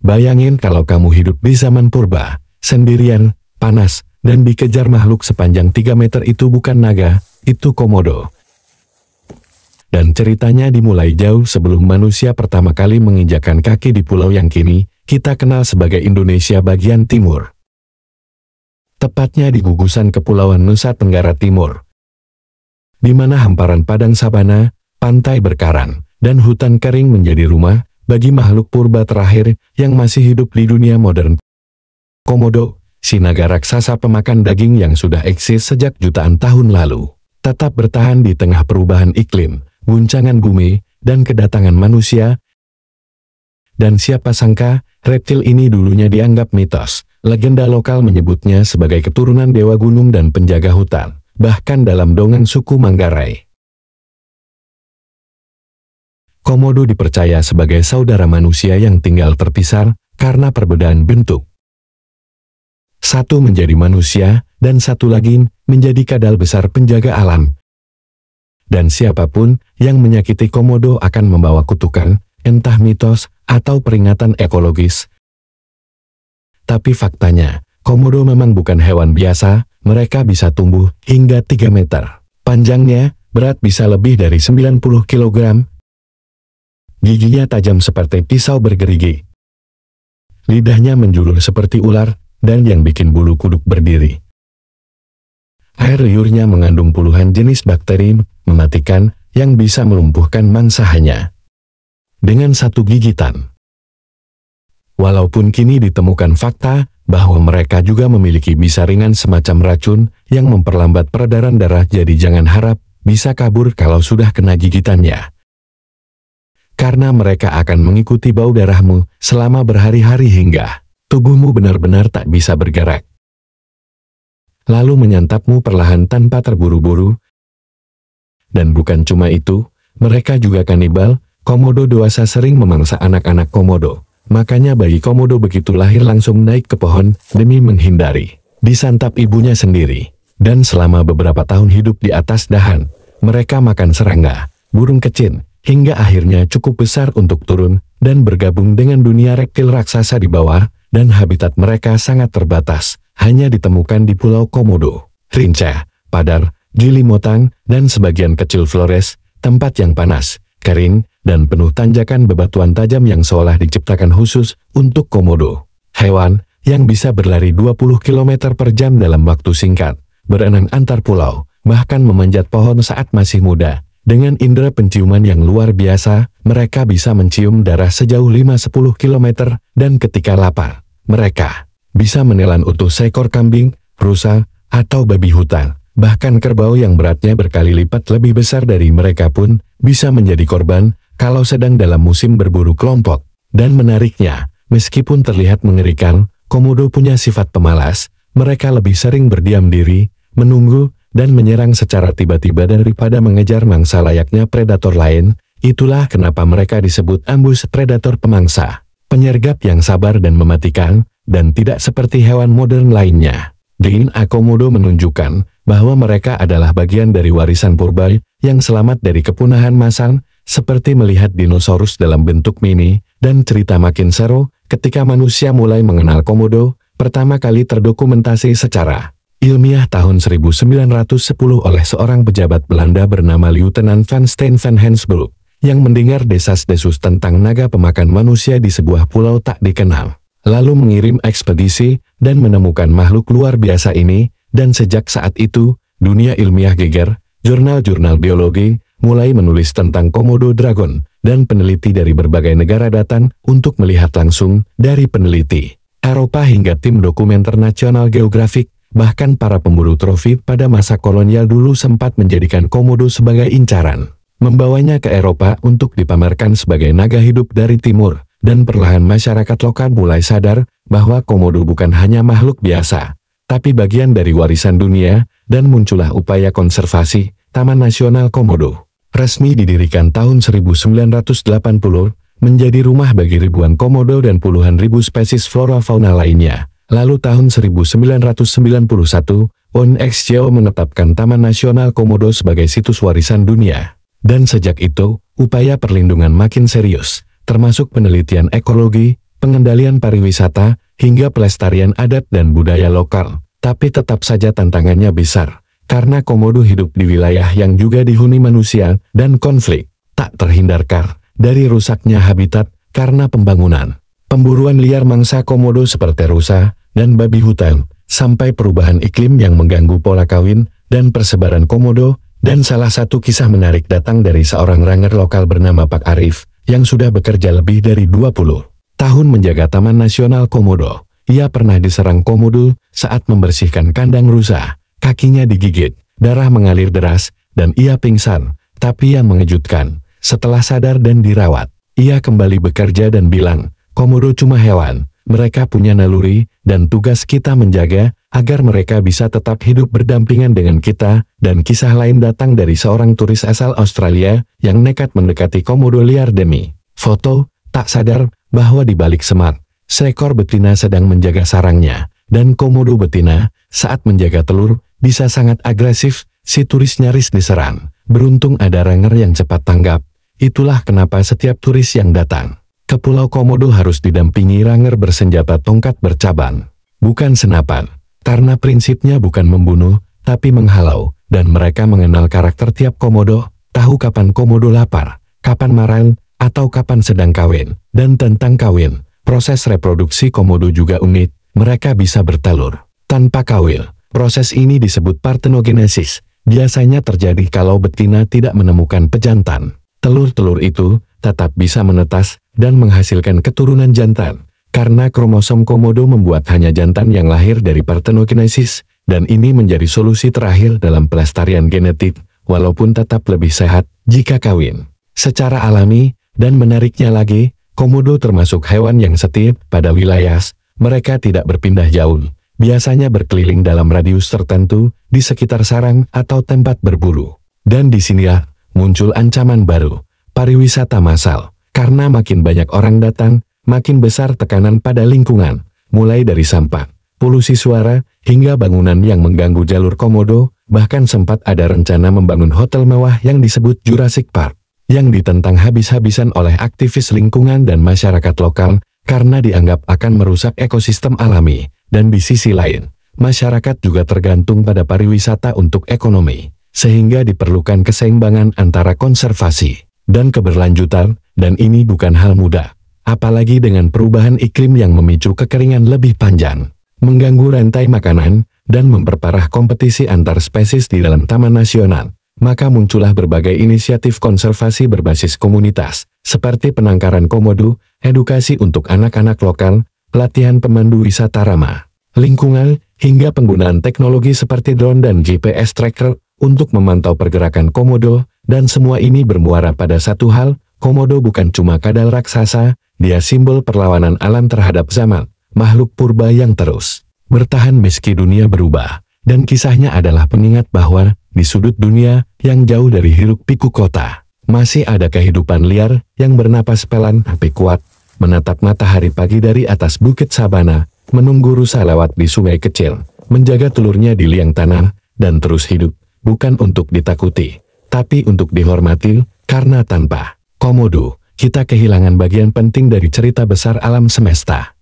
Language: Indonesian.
Bayangin kalau kamu hidup di zaman purba, sendirian, panas, dan dikejar makhluk sepanjang 3 meter. Itu bukan naga, itu komodo. Dan ceritanya dimulai jauh sebelum manusia pertama kali menginjakkan kaki di pulau yang kini kita kenal sebagai Indonesia bagian timur. Tepatnya di gugusan Kepulauan Nusa Tenggara Timur, di mana hamparan padang sabana, pantai berkarang, dan hutan kering menjadi rumah bagi makhluk purba terakhir yang masih hidup di dunia modern. Komodo, si naga raksasa pemakan daging yang sudah eksis sejak jutaan tahun lalu, tetap bertahan di tengah perubahan iklim, guncangan bumi, dan kedatangan manusia. Dan siapa sangka, reptil ini dulunya dianggap mitos. Legenda lokal menyebutnya sebagai keturunan dewa gunung dan penjaga hutan, bahkan dalam dongeng suku Manggarai. Komodo dipercaya sebagai saudara manusia yang tinggal terpisah karena perbedaan bentuk. Satu menjadi manusia, dan satu lagi menjadi kadal besar penjaga alam. Dan siapapun yang menyakiti komodo akan membawa kutukan, entah mitos atau peringatan ekologis. Tapi faktanya, komodo memang bukan hewan biasa. Mereka bisa tumbuh hingga 3 meter. Panjangnya, berat bisa lebih dari 90 kg. Giginya tajam seperti pisau bergerigi. Lidahnya menjulur seperti ular, dan yang bikin bulu kuduk berdiri. Air liurnya mengandung puluhan jenis bakteri mematikan yang bisa melumpuhkan mangsa hanya dengan satu gigitan. Walaupun kini ditemukan fakta bahwa mereka juga memiliki bisa ringan semacam racun yang memperlambat peredaran darah, jadi jangan harap bisa kabur kalau sudah kena gigitannya. Karena mereka akan mengikuti bau darahmu selama berhari-hari hingga tubuhmu benar-benar tak bisa bergerak. Lalu menyantapmu perlahan tanpa terburu-buru. Dan bukan cuma itu, mereka juga kanibal. Komodo dewasa sering memangsa anak-anak komodo. Makanya bayi komodo begitu lahir langsung naik ke pohon demi menghindari disantap ibunya sendiri. Dan selama beberapa tahun hidup di atas dahan, mereka makan serangga, burung kecil, hingga akhirnya cukup besar untuk turun dan bergabung dengan dunia reptil raksasa di bawah, dan habitat mereka sangat terbatas, hanya ditemukan di Pulau Komodo, Rinca, Padar, Gili Motang, dan sebagian kecil Flores, tempat yang panas, kering, dan penuh tanjakan bebatuan tajam yang seolah diciptakan khusus untuk komodo. Hewan yang bisa berlari 20 km per jam dalam waktu singkat, berenang antar pulau, bahkan memanjat pohon saat masih muda. Dengan indera penciuman yang luar biasa, mereka bisa mencium darah sejauh 5-10 km, dan ketika lapar, mereka bisa menelan utuh seekor kambing, rusa, atau babi hutan. Bahkan kerbau yang beratnya berkali lipat lebih besar dari mereka pun bisa menjadi korban kalau sedang dalam musim berburu kelompok. Dan menariknya, meskipun terlihat mengerikan, komodo punya sifat pemalas. Mereka lebih sering berdiam diri, menunggu, dan menyerang secara tiba-tiba daripada mengejar mangsa layaknya predator lain. Itulah kenapa mereka disebut ambus predator pemangsa, penyergap yang sabar dan mematikan, dan tidak seperti hewan modern lainnya. DNA komodo menunjukkan bahwa mereka adalah bagian dari warisan purba yang selamat dari kepunahan massal, seperti melihat dinosaurus dalam bentuk mini. Dan cerita makin seru ketika manusia mulai mengenal komodo pertama kali terdokumentasi secara ilmiah tahun 1910 oleh seorang pejabat Belanda bernama Lieutenant Van Steen van Hensbroek, yang mendengar desas-desus tentang naga pemakan manusia di sebuah pulau tak dikenal, lalu mengirim ekspedisi dan menemukan makhluk luar biasa ini. Dan sejak saat itu, dunia ilmiah geger, jurnal-jurnal biologi mulai menulis tentang komodo dragon, dan peneliti dari berbagai negara datang untuk melihat langsung. Dari peneliti Eropa hingga tim dokumenter National Geographic, bahkan para pemburu trofi pada masa kolonial dulu sempat menjadikan komodo sebagai incaran, membawanya ke Eropa untuk dipamerkan sebagai naga hidup dari timur. Dan perlahan masyarakat lokal mulai sadar bahwa komodo bukan hanya makhluk biasa, tapi bagian dari warisan dunia. Dan muncullah upaya konservasi. Taman Nasional Komodo resmi didirikan tahun 1980, menjadi rumah bagi ribuan komodo dan puluhan ribu spesies flora fauna lainnya. Lalu tahun 1991, UNESCO menetapkan Taman Nasional Komodo sebagai situs warisan dunia. Dan sejak itu, upaya perlindungan makin serius, termasuk penelitian ekologi, pengendalian pariwisata, hingga pelestarian adat dan budaya lokal. Tapi tetap saja tantangannya besar, karena komodo hidup di wilayah yang juga dihuni manusia, dan konflik tak terhindarkan dari rusaknya habitat karena pembangunan. Pemburuan liar mangsa komodo seperti rusa dan babi hutan, sampai perubahan iklim yang mengganggu pola kawin dan persebaran komodo. Dan salah satu kisah menarik datang dari seorang ranger lokal bernama Pak Arif, yang sudah bekerja lebih dari 20 tahun menjaga Taman Nasional Komodo. Ia pernah diserang komodo saat membersihkan kandang rusa. Kakinya digigit, darah mengalir deras, dan ia pingsan. Tapi yang mengejutkan, setelah sadar dan dirawat, ia kembali bekerja dan bilang, komodo cuma hewan, mereka punya naluri, dan tugas kita menjaga, agar mereka bisa tetap hidup berdampingan dengan kita. Dan kisah lain datang dari seorang turis asal Australia, yang nekat mendekati komodo liar demi foto, tak sadar bahwa di balik semak, seekor betina sedang menjaga sarangnya. Dan komodo betina, saat menjaga telur, bisa sangat agresif. Si turis nyaris diserang. Beruntung ada ranger yang cepat tanggap. Itulah kenapa setiap turis yang datang ke Pulau Komodo harus didampingi ranger bersenjata tongkat bercabang, bukan senapan. Karena prinsipnya bukan membunuh, tapi menghalau. Dan mereka mengenal karakter tiap komodo, tahu kapan komodo lapar, kapan marah, atau kapan sedang kawin. Dan tentang kawin, proses reproduksi komodo juga unik. Mereka bisa bertelur tanpa kawin. Proses ini disebut partenogenesis. Biasanya terjadi kalau betina tidak menemukan pejantan. Telur-telur itu tetap bisa menetas dan menghasilkan keturunan jantan. Karena kromosom komodo membuat hanya jantan yang lahir dari partenogenesis, dan ini menjadi solusi terakhir dalam pelestarian genetik, walaupun tetap lebih sehat jika kawin secara alami. Dan menariknya lagi, komodo termasuk hewan yang setia pada wilayah. Mereka tidak berpindah jauh, biasanya berkeliling dalam radius tertentu di sekitar sarang atau tempat berburu. Dan disinilah muncul ancaman baru, pariwisata massal. Karena makin banyak orang datang, makin besar tekanan pada lingkungan, mulai dari sampah, polusi suara, hingga bangunan yang mengganggu jalur komodo. Bahkan sempat ada rencana membangun hotel mewah yang disebut Jurassic Park, yang ditentang habis-habisan oleh aktivis lingkungan dan masyarakat lokal, karena dianggap akan merusak ekosistem alami. Dan di sisi lain, masyarakat juga tergantung pada pariwisata untuk ekonomi, sehingga diperlukan keseimbangan antara konservasi dan keberlanjutan, dan ini bukan hal mudah. Apalagi dengan perubahan iklim yang memicu kekeringan lebih panjang, mengganggu rantai makanan, dan memperparah kompetisi antar spesies di dalam Taman Nasional. Maka muncullah berbagai inisiatif konservasi berbasis komunitas, seperti penangkaran komodo, edukasi untuk anak-anak lokal, pelatihan pemandu wisata ramah lingkungan, hingga penggunaan teknologi seperti drone dan GPS tracker untuk memantau pergerakan komodo. Dan semua ini bermuara pada satu hal, komodo bukan cuma kadal raksasa, dia simbol perlawanan alam terhadap zaman, makhluk purba yang terus bertahan meski dunia berubah. Dan kisahnya adalah pengingat bahwa, di sudut dunia yang jauh dari hiruk-pikuk kota, masih ada kehidupan liar yang bernapas pelan tapi kuat, menatap matahari pagi dari atas bukit sabana, menunggu rusa lewat di sungai kecil, menjaga telurnya di liang tanah, dan terus hidup, bukan untuk ditakuti, tapi untuk dihormati, karena tanpa komodo, kita kehilangan bagian penting dari cerita besar alam semesta.